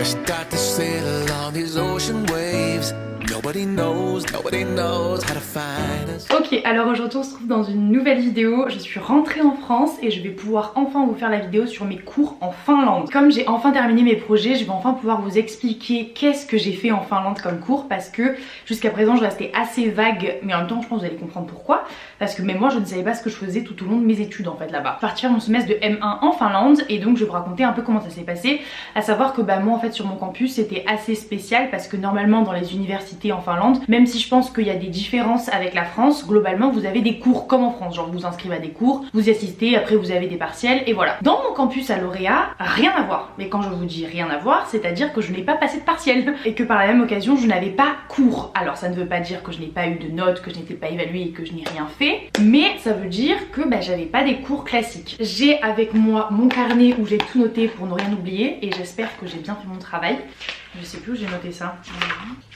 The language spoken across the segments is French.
Start to sail along these ocean waves. Nobody knows how to find us. Ok, alors aujourd'hui on se trouve dans une nouvelle vidéo. Je suis rentrée en France et je vais pouvoir enfin vous faire la vidéo sur mes cours en Finlande. Comme j'ai enfin terminé mes projets, je vais enfin pouvoir vous expliquer qu'est-ce que j'ai fait en Finlande comme cours, parce que jusqu'à présent je restais assez vague, mais en même temps je pense que vous allez comprendre pourquoi. Parce que même moi je ne savais pas ce que je faisais tout au long de mes études en fait là-bas. Partir mon semestre de M1 en Finlande, et donc je vais vous raconter un peu comment ça s'est passé. À savoir que moi en fait sur mon campus c'était assez spécial, parce que normalement dans les universités en Finlande, même si je pense qu'il y a des différences avec la France, globalement vous avez des cours comme en France, genre vous vous inscrivez à des cours, vous y assistez, après vous avez des partiels et voilà. Dans mon campus à Lauréat, rien à voir. Mais quand je vous dis rien à voir, c'est à dire que je n'ai pas passé de partiel et que par la même occasion je n'avais pas cours. Alors ça ne veut pas dire que je n'ai pas eu de notes, que je n'étais pas évaluée et que je n'ai rien fait, mais ça veut dire que j'avais pas des cours classiques. J'ai avec moi mon carnet où j'ai tout noté pour ne rien oublier, et j'espère que j'ai bien fait mon travail. Je sais plus où j'ai noté ça.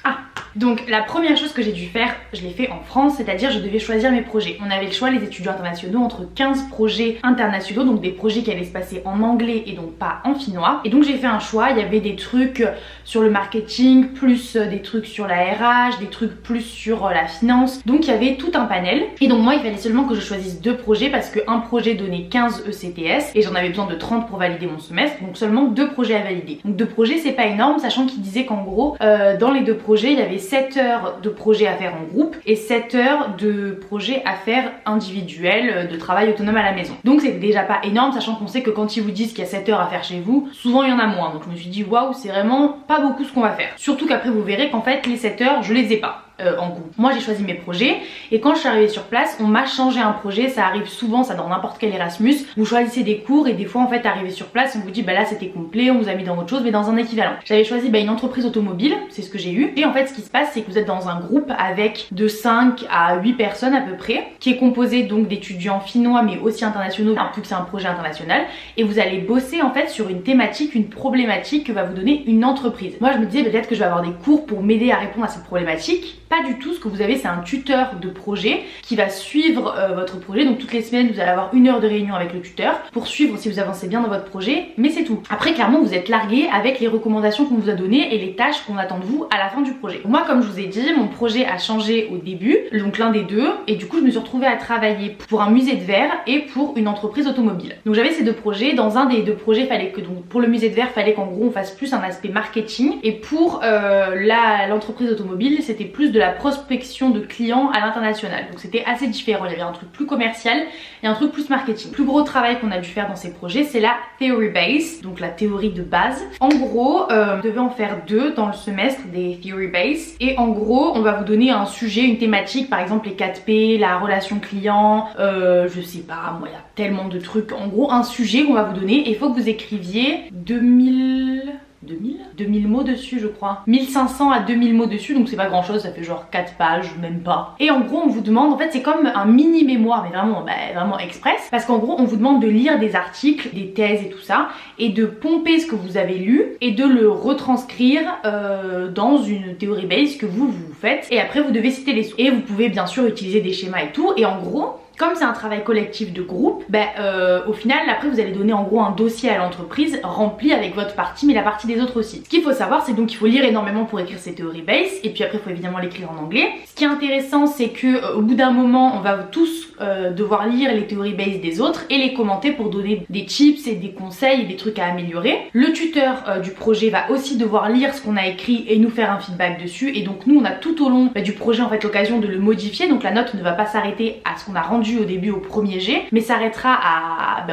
Ah, donc la première chose que j'ai dû faire, je l'ai fait en France, c'est-à-dire je devais choisir mes projets. On avait le choix, les étudiants internationaux, entre 15 projets internationaux, donc des projets qui allaient se passer en anglais et donc pas en finnois. Et donc j'ai fait un choix, il y avait des trucs sur le marketing, plus des trucs sur la RH, des trucs plus sur la finance. Donc il y avait tout un panel. Et donc moi il fallait seulement que je choisisse 2 projets, parce qu'un projet donnait 15 ECTS et j'en avais besoin de 30 pour valider mon semestre, donc seulement 2 projets à valider. Donc 2 projets c'est pas énorme, sachant qu'il disait qu'en gros dans les 2 projets il y avait 7 heures de projet à faire en groupe et 7 heures de projet à faire individuel, de travail autonome à la maison. Donc c'était déjà pas énorme, sachant qu'on sait que quand ils vous disent qu'il y a 7 heures à faire chez vous, souvent il y en a moins. Donc je me suis dit waouh, c'est vraiment pas beaucoup ce qu'on va faire. Surtout qu'après vous verrez qu'en fait les 7 heures je les ai pas. En groupe. Moi j'ai choisi mes projets, et quand je suis arrivée sur place on m'a changé un projet. Ça arrive souvent, ça dans n'importe quel Erasmus, vous choisissez des cours et des fois en fait arrivé sur place on vous dit là c'était complet, on vous a mis dans autre chose mais dans un équivalent. J'avais choisi une entreprise automobile, c'est ce que j'ai eu, et en fait ce qui se passe c'est que vous êtes dans un groupe avec de 5 à 8 personnes à peu près, qui est composé donc d'étudiants finnois mais aussi internationaux, vu que c'est un projet international, et vous allez bosser en fait sur une thématique, une problématique que va vous donner une entreprise. Moi je me disais peut-être que je vais avoir des cours pour m'aider à répondre à cette problématique. Pas du tout, ce que vous avez c'est un tuteur de projet qui va suivre votre projet. Donc toutes les semaines vous allez avoir 1 heure de réunion avec le tuteur pour suivre si vous avancez bien dans votre projet, mais c'est tout. Après clairement vous êtes largué avec les recommandations qu'on vous a données et les tâches qu'on attend de vous à la fin du projet. Moi comme je vous ai dit, mon projet a changé au début, donc l'un des 2, et du coup je me suis retrouvée à travailler pour un musée de verre et pour une entreprise automobile. Donc j'avais ces 2 projets. Dans un des 2 projets fallait que, donc pour le musée de verre fallait qu'en gros on fasse plus un aspect marketing, et pour l'entreprise automobile c'était plus de la prospection de clients à l'international. Donc c'était assez différent, il y avait un truc plus commercial et un truc plus marketing. Le plus gros travail qu'on a dû faire dans ces projets c'est la theory base, donc la théorie de base. En gros on devait en faire 2 dans le semestre, des theory base, et en gros on va vous donner un sujet, une thématique, par exemple les 4 P, la relation client, je sais pas moi, il y a tellement de trucs. En gros un sujet qu'on va vous donner et il faut que vous écriviez 2000 mots dessus je crois, 1500 à 2000 mots dessus, donc c'est pas grand chose, ça fait genre 4 pages, même pas. Et en gros on vous demande, en fait c'est comme un mini mémoire, mais vraiment express, parce qu'en gros on vous demande de lire des articles, des thèses et tout ça, et de pomper ce que vous avez lu et de le retranscrire dans une théorie base que vous faites, et après vous devez citer les sources. Et vous pouvez bien sûr utiliser des schémas et tout, et en gros comme c'est un travail collectif de groupe, au final après vous allez donner en gros un dossier à l'entreprise rempli avec votre partie mais la partie des autres aussi. Ce qu'il faut savoir c'est donc qu'il faut lire énormément pour écrire ces théories base, et puis après il faut évidemment l'écrire en anglais. Ce qui est intéressant c'est que au bout d'un moment on va tous devoir lire les théories base des autres et les commenter pour donner des tips et des conseils et des trucs à améliorer. Le tuteur du projet va aussi devoir lire ce qu'on a écrit et nous faire un feedback dessus, et donc nous on a tout au long du projet en fait l'occasion de le modifier, donc la note ne va pas s'arrêter à ce qu'on a rendu au début au premier jet, mais s'arrêtera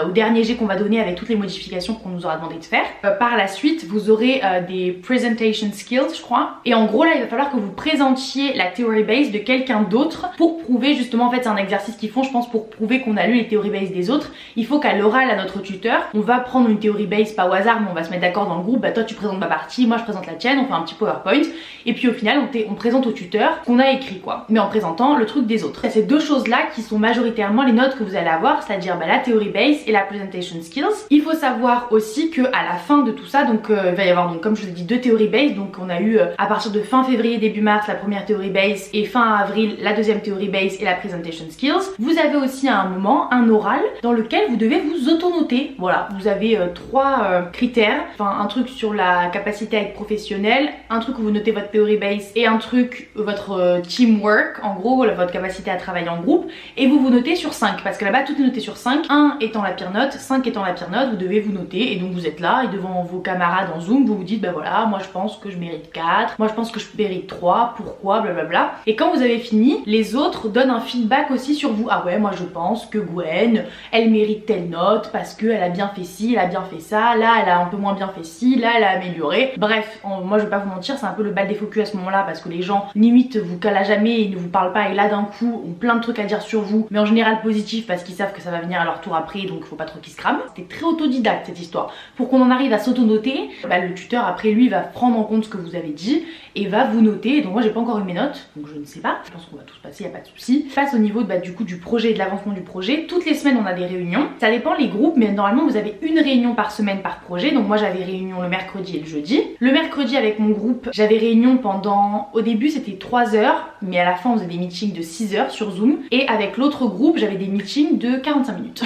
au dernier jet qu'on va donner avec toutes les modifications qu'on nous aura demandé de faire. Par la suite vous aurez des presentation skills je crois, et en gros là il va falloir que vous présentiez la theory base de quelqu'un d'autre pour prouver justement, en fait c'est un exercice qu'ils font je pense pour prouver qu'on a lu les théories base des autres. Il faut qu'à l'oral à notre tuteur on va prendre une théorie base, pas au hasard mais on va se mettre d'accord dans le groupe, toi tu présentes ma partie, moi je présente la tienne, on fait un petit PowerPoint et puis au final on présente au tuteur qu'on a écrit quoi, mais en présentant le truc des autres. Ces 2 choses là qui sont majoritairement les notes que vous allez avoir, c'est-à-dire la theory base et la presentation skills. Il faut savoir aussi que à la fin de tout ça, donc il va y avoir, donc comme je vous ai dit, 2 theory base. Donc on a eu à partir de fin février début mars la première theory base, et fin avril la deuxième theory base et la presentation skills. Vous avez aussi à un moment un oral dans lequel vous devez vous auto-noter. Voilà, vous avez 3 critères, enfin un truc sur la capacité à être professionnel, un truc où vous notez votre theory base et un truc votre teamwork, en gros votre capacité à travailler en groupe, et vous notez sur 5 parce que là-bas tout est noté sur 5, 1 étant la pire note, 5 étant la pire note, vous devez vous noter et donc vous êtes là et devant vos camarades en Zoom, vous vous dites bah voilà, moi je pense que je mérite 4, moi je pense que je mérite 3, pourquoi, blablabla. Et quand vous avez fini, les autres donnent un feedback aussi sur vous. Ah ouais, moi je pense que Gwen, elle mérite telle note parce qu'elle a bien fait ci, elle a bien fait ça, là elle a un peu moins bien fait ci, là elle a amélioré. Bref, moi je vais pas vous mentir, c'est un peu le bal des faux culs à ce moment là parce que les gens limite vous calent à jamais, ils ne vous parlent pas et là d'un coup ont plein de trucs à dire sur vous, mais en général positif parce qu'ils savent que ça va venir à leur tour après, donc faut pas trop qu'ils se crament. C'était très autodidacte cette histoire. Pour qu'on en arrive à s'auto-noter, bah, le tuteur après lui va prendre en compte ce que vous avez dit et va vous noter. Donc moi j'ai pas encore eu mes notes, donc je ne sais pas, je pense qu'on va tous passer, y a pas de souci. Passe au niveau bah, du coup du projet et de l'avancement du projet. Toutes les semaines on a des réunions, ça dépend les groupes, mais normalement vous avez une réunion par semaine par projet. Donc moi j'avais réunion le mercredi et le jeudi. Le mercredi avec mon groupe j'avais réunion pendant, au début c'était 3 heures, mais à la fin on faisait des meetings de 6 heures sur Zoom, et avec l'autre groupe j'avais des meetings de 45 minutes.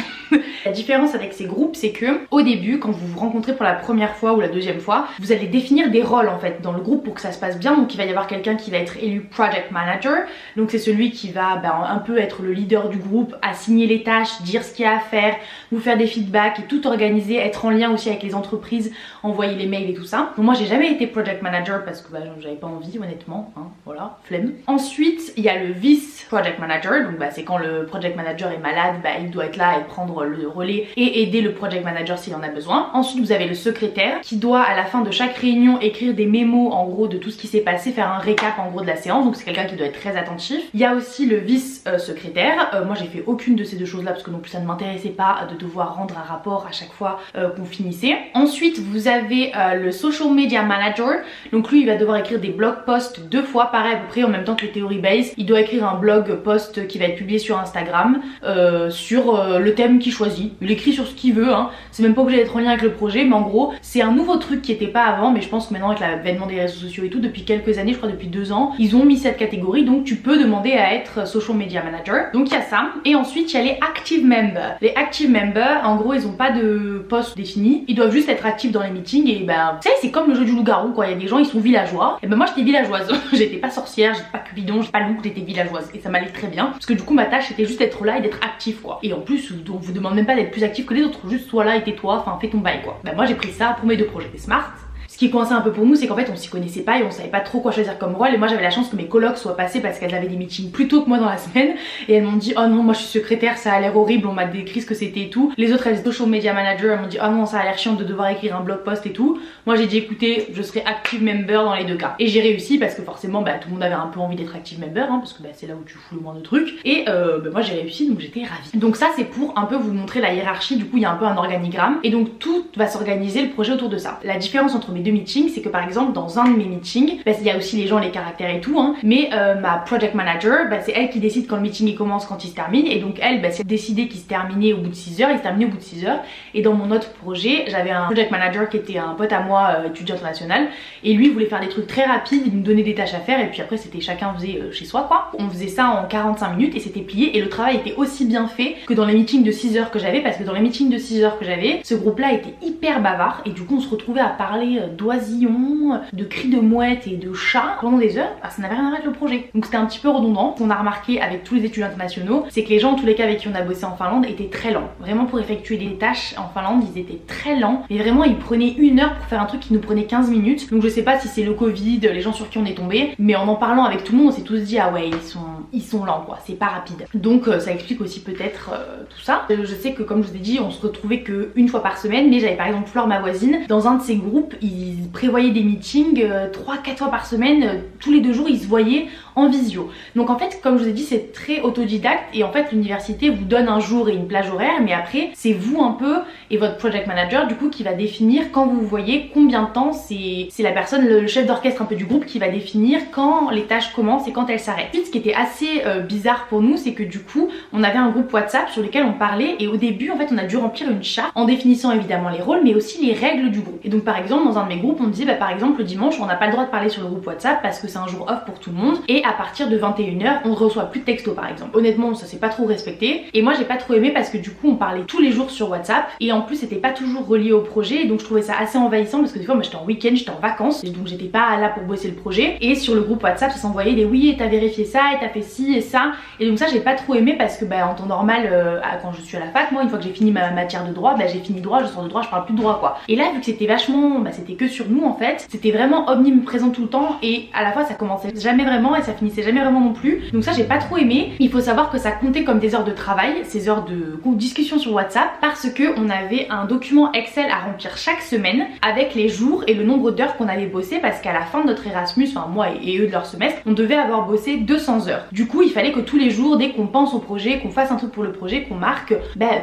La différence avec ces groupes c'est que au début quand vous vous rencontrez pour la première fois ou la deuxième fois, vous allez définir des rôles en fait dans le groupe pour que ça se passe bien. Donc il va y avoir quelqu'un qui va être élu project manager, donc c'est celui qui va un peu être le leader du groupe, assigner les tâches, dire ce qu'il y a à faire, vous faire des feedbacks et tout organiser, être en lien aussi avec les entreprises, envoyer les mails et tout ça. Donc moi j'ai jamais été project manager parce que j'avais pas envie honnêtement, hein, voilà, flemme. Ensuite il y a le vice project manager, donc c'est quand le project manager est malade, il doit être là et prendre le relais et aider le project manager s'il en a besoin. Ensuite vous avez le secrétaire qui doit à la fin de chaque réunion écrire des mémos en gros de tout ce qui s'est passé, faire un récap en gros de la séance, donc c'est quelqu'un qui doit être très attentif. Il y a aussi le vice secrétaire, moi j'ai fait aucune de ces deux choses là parce que non plus ça ne m'intéressait pas de devoir rendre un rapport à chaque fois qu'on finissait. Ensuite vous avez le social media manager, donc lui il va devoir écrire des blog posts 2 fois pareil à peu près en même temps que le theory base. Il doit écrire un blog post qui va être publié sur Instagram sur le thème qu'il choisit. Il écrit sur ce qu'il veut, hein. C'est même pas obligé d'être en lien avec le projet, mais en gros c'est un nouveau truc qui était pas avant, mais je pense que maintenant avec l'avènement des réseaux sociaux et tout, depuis quelques années, je crois depuis 2 ans, ils ont mis cette catégorie, donc tu peux demander à être social media manager. Donc il y a ça, et ensuite il y a les active members. Les active members, en gros ils ont pas de poste défini, ils doivent juste être actifs dans les meetings et vous savez c'est comme le jeu du loup-garou quoi, il y a des gens ils sont villageois, et moi j'étais villageoise, j'étais pas sorcière, j'étais pas cupidon, j'étais pas loup, j'étais villageoise et ça m'allait très bien, parce que du coup ma tâche c'était juste d'être là et d'être actif quoi. Et en plus on vous demande même pas d'être plus actif que les autres, juste sois là et tais-toi, enfin fais ton bail quoi. Moi j'ai pris ça pour mes 2 projets, c'est smart. Ce qui est coincé un peu pour nous, c'est qu'en fait on s'y connaissait pas et on savait pas trop quoi choisir comme rôle, et moi j'avais la chance que mes colocs soient passés parce qu'elles avaient des meetings plus tôt que moi dans la semaine, et elles m'ont dit oh non moi je suis secrétaire, ça a l'air horrible, on m'a décrit ce que c'était et tout. Les autres elles étaient social media manager, elles m'ont dit oh non ça a l'air chiant de devoir écrire un blog post et tout. Moi j'ai dit écoutez je serai active member dans les 2 cas, et j'ai réussi parce que forcément tout le monde avait un peu envie d'être active member, hein, parce que c'est là où tu fous le moins de trucs, et moi j'ai réussi donc j'étais ravie. Donc ça c'est pour un peu vous montrer la hiérarchie, du coup il y a un peu un organigramme et donc tout va s'organiser le projet autour de ça. La différence entre mes 2 meetings c'est que par exemple dans un de mes meetings, il y a aussi les gens, les caractères et tout, hein, mais ma project manager, c'est elle qui décide quand le meeting il commence, quand il se termine, et donc elle, c'est décidé qu'il se terminait au bout de 6 heures, il se terminait au bout de 6 heures. Et dans mon autre projet, j'avais un project manager qui était un pote à moi, étudiant international, et lui il voulait faire des trucs très rapides, il nous donnait des tâches à faire, et puis après c'était chacun faisait chez soi quoi. On faisait ça en 45 minutes et c'était plié, et le travail était aussi bien fait que dans les meetings de 6 heures que j'avais, parce que dans les meetings de 6 heures que j'avais, ce groupe là était hyper bavard, et du coup on se retrouvait à parler d'oisillons, de cris de mouettes et de chats pendant des heures, ça n'avait rien à voir avec le projet. Donc c'était un petit peu redondant. Ce qu'on a remarqué avec tous les étudiants internationaux, c'est que les gens, en tous les cas avec qui on a bossé en Finlande, étaient très lents. Vraiment pour effectuer des tâches en Finlande, ils étaient très lents. Mais vraiment ils prenaient 1 heure pour faire un truc qui nous prenait 15 minutes. Donc je sais pas si c'est le Covid, les gens sur qui on est tombé, mais en parlant avec tout le monde, on s'est tous dit ah ouais ils sont lents quoi, c'est pas rapide. Donc ça explique aussi peut-être tout ça. Je sais que comme je vous ai dit, on se retrouvait que 1 fois par semaine, mais j'avais par exemple Flore, ma voisine, dans un de ces groupes, ils prévoyaient des meetings 3-4 fois par semaine, tous les 2 jours ils se voyaient en visio. Donc en fait comme je vous ai dit c'est très autodidacte, et en fait l'université vous donne un jour et une plage horaire, mais après c'est vous un peu et votre project manager du coup qui va définir quand vous vous voyez, combien de temps, c'est la personne, le chef d'orchestre un peu du groupe qui va définir quand les tâches commencent et quand elles s'arrêtent. Ensuite, ce qui était assez bizarre pour nous, c'est que du coup on avait un groupe WhatsApp sur lequel on parlait et au début en fait on a dû remplir une charte en définissant évidemment les rôles mais aussi les règles du groupe. Et donc par exemple dans un de mes groupes on disait bah par exemple le dimanche on n'a pas le droit de parler sur le groupe WhatsApp parce que c'est un jour off pour tout le monde et à partir de 21h on ne reçoit plus de textos par exemple. Honnêtement ça s'est pas trop respecté et moi j'ai pas trop aimé parce que du coup on parlait tous les jours sur WhatsApp et en plus c'était pas toujours relié au projet et donc je trouvais ça assez envahissant parce que des fois moi j'étais en week-end, j'étais en vacances et donc j'étais pas là pour bosser le projet et sur le groupe WhatsApp ça s'envoyait des oui et t'as vérifié ça et t'as fait ci et ça et donc ça j'ai pas trop aimé parce que bah en temps normal quand je suis à la fac moi une fois que j'ai fini ma matière de droit bah j'ai fini droit, je sors de droit, je parle plus de droit quoi. Et là vu que c'était vachement, bah c'était que sur nous en fait, c'était vraiment omniprésent tout le temps et à la fois ça commençait jamais vraiment et ça finissait jamais vraiment non plus. Donc ça j'ai pas trop aimé. Il faut savoir que ça comptait comme des heures de travail, ces heures de discussion sur WhatsApp parce que on avait un document Excel à remplir chaque semaine avec les jours et le nombre d'heures qu'on avait bossé parce qu'à la fin de notre Erasmus, enfin moi et eux de leur semestre, on devait avoir bossé 200 heures. Du coup il fallait que tous les jours dès qu'on pense au projet, qu'on fasse un truc pour le projet, qu'on marque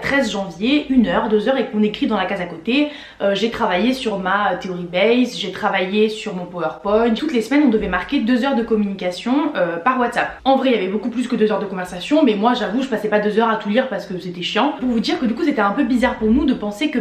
13 janvier, 1 heure, 2 heures et qu'on écrit dans la case à côté. J'ai travaillé sur ma Theory Base, j'ai travaillé sur mon PowerPoint. Toutes les semaines on devait marquer 2 heures de communication par WhatsApp. En vrai il y avait beaucoup plus que 2 heures de conversation mais moi j'avoue je passais pas 2 heures à tout lire parce que c'était chiant. Pour vous dire que du coup c'était un peu bizarre pour nous de penser que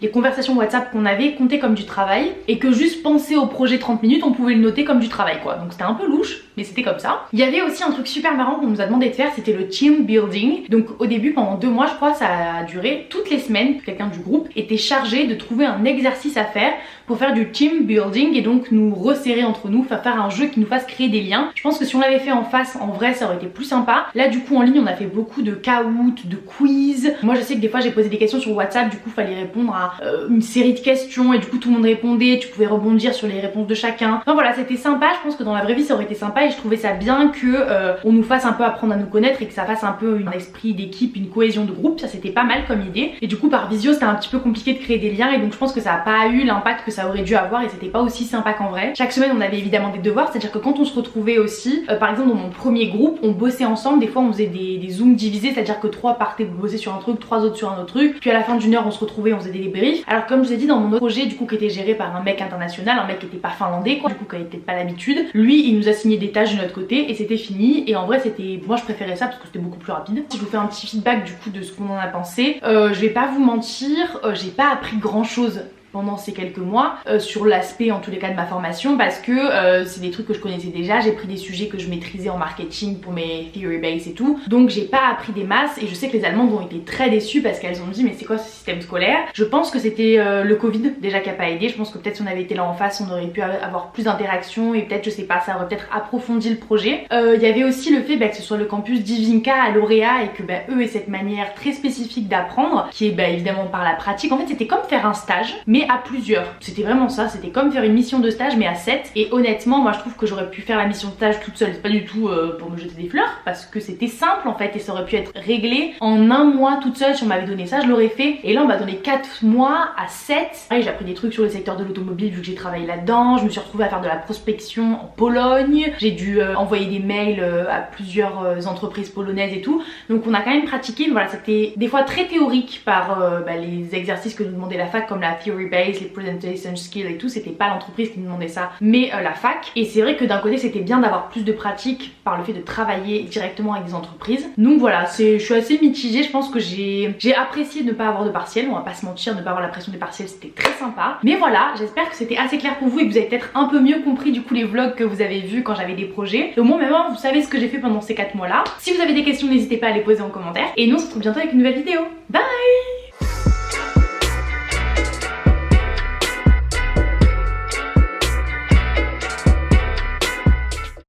les conversations WhatsApp qu'on avait comptaient comme du travail et que juste penser au projet 30 minutes on pouvait le noter comme du travail quoi. Donc c'était un peu louche mais c'était comme ça. Il y avait aussi un truc super marrant qu'on nous a demandé de faire, c'était le team building. Donc au début pendant 2 mois je crois ça a duré, toutes les semaines quelqu'un du groupe était chargé de trouver un exercice à faire pour faire du team building et donc nous resserrer entre nous, faire un jeu qui nous fasse créer des liens. Je pense que si on l'avait fait en face en vrai ça aurait été plus sympa. Là du coup en ligne on a fait beaucoup de Kahoot, de quiz. Moi je sais que des fois j'ai posé des questions sur WhatsApp, du coup fallait répondre à une série de questions et du coup tout le monde répondait, tu pouvais rebondir sur les réponses de chacun. Enfin voilà c'était sympa, je pense que dans la vraie vie ça aurait été sympa et je trouvais ça bien que on nous fasse un peu apprendre à nous connaître et que ça fasse un peu un esprit d'équipe, une cohésion de groupe, ça c'était pas mal comme idée. Et du coup par visio c'était un petit peu compliqué de créer des liens et donc je pense que ça a pas eu l'impact que ça aurait dû avoir et c'était pas aussi sympa qu'en vrai. Chaque semaine on avait évidemment des devoirs, c'est à dire que quand on se retrouvait aussi, par exemple dans mon premier groupe on bossait ensemble, des fois on faisait des zooms divisés, c'est à dire que 3 partaient bosser sur un truc, 3 autres sur un autre truc, puis à la fin d'une heure on se retrouvait, on faisait des débriefs. Alors comme je vous ai dit dans mon autre projet du coup qui était géré par un mec international, un mec qui était pas finlandais quoi, du coup qui avait peut-être pas l'habitude, lui il nous a signé des tâches de notre côté et c'était fini et en vrai c'était, moi je préférais ça parce que c'était beaucoup plus rapide. Je vous fais un petit feedback du coup de ce qu'on en a pensé. Je vais pas vous mentir, j'ai pas appris grand chose pendant ces quelques mois sur l'aspect en tous les cas de ma formation parce que c'est des trucs que je connaissais déjà, j'ai pris des sujets que je maîtrisais en marketing pour mes theory base et tout, donc j'ai pas appris des masses et je sais que les Allemandes ont été très déçues parce qu'elles ont dit mais c'est quoi ce système scolaire. Je pense que c'était le Covid déjà qui a pas aidé, je pense que peut-être si on avait été là en face on aurait pu avoir plus d'interactions et peut-être je sais pas, ça aurait peut-être approfondi le projet. Il y avait aussi le fait que ce soit le campus d'Ivinka à Lauréat et que eux aient cette manière très spécifique d'apprendre qui est évidemment par la pratique. En fait c'était comme faire un stage mais à plusieurs, c'était vraiment ça, c'était comme faire une mission de stage mais à 7 et honnêtement moi je trouve que j'aurais pu faire la mission de stage toute seule, c'est pas du tout pour me jeter des fleurs parce que c'était simple en fait et ça aurait pu être réglé en 1 mois toute seule. Si on m'avait donné ça je l'aurais fait et là on m'a donné 4 mois à 7. J'ai appris des trucs sur le secteur de l'automobile vu que j'ai travaillé là-dedans, je me suis retrouvée à faire de la prospection en Pologne, j'ai dû envoyer des mails à plusieurs entreprises polonaises et tout, donc on a quand même pratiqué. Voilà, c'était des fois très théorique par les exercices que nous demandait la fac comme la theory base, les presentation skills et tout, c'était pas l'entreprise qui nous demandait ça mais la fac. Et c'est vrai que d'un côté c'était bien d'avoir plus de pratique par le fait de travailler directement avec des entreprises. Donc voilà, je suis assez mitigée, je pense que j'ai apprécié de ne pas avoir de partiel, on va pas se mentir, ne pas avoir la pression des partiels c'était très sympa. Mais voilà, j'espère que c'était assez clair pour vous et que vous avez peut-être un peu mieux compris du coup les vlogs que vous avez vus quand j'avais des projets. Et au moins maintenant vous savez ce que j'ai fait pendant ces 4 mois là. Si vous avez des questions n'hésitez pas à les poser en commentaire et nous on se retrouve bientôt avec une nouvelle vidéo. Bye.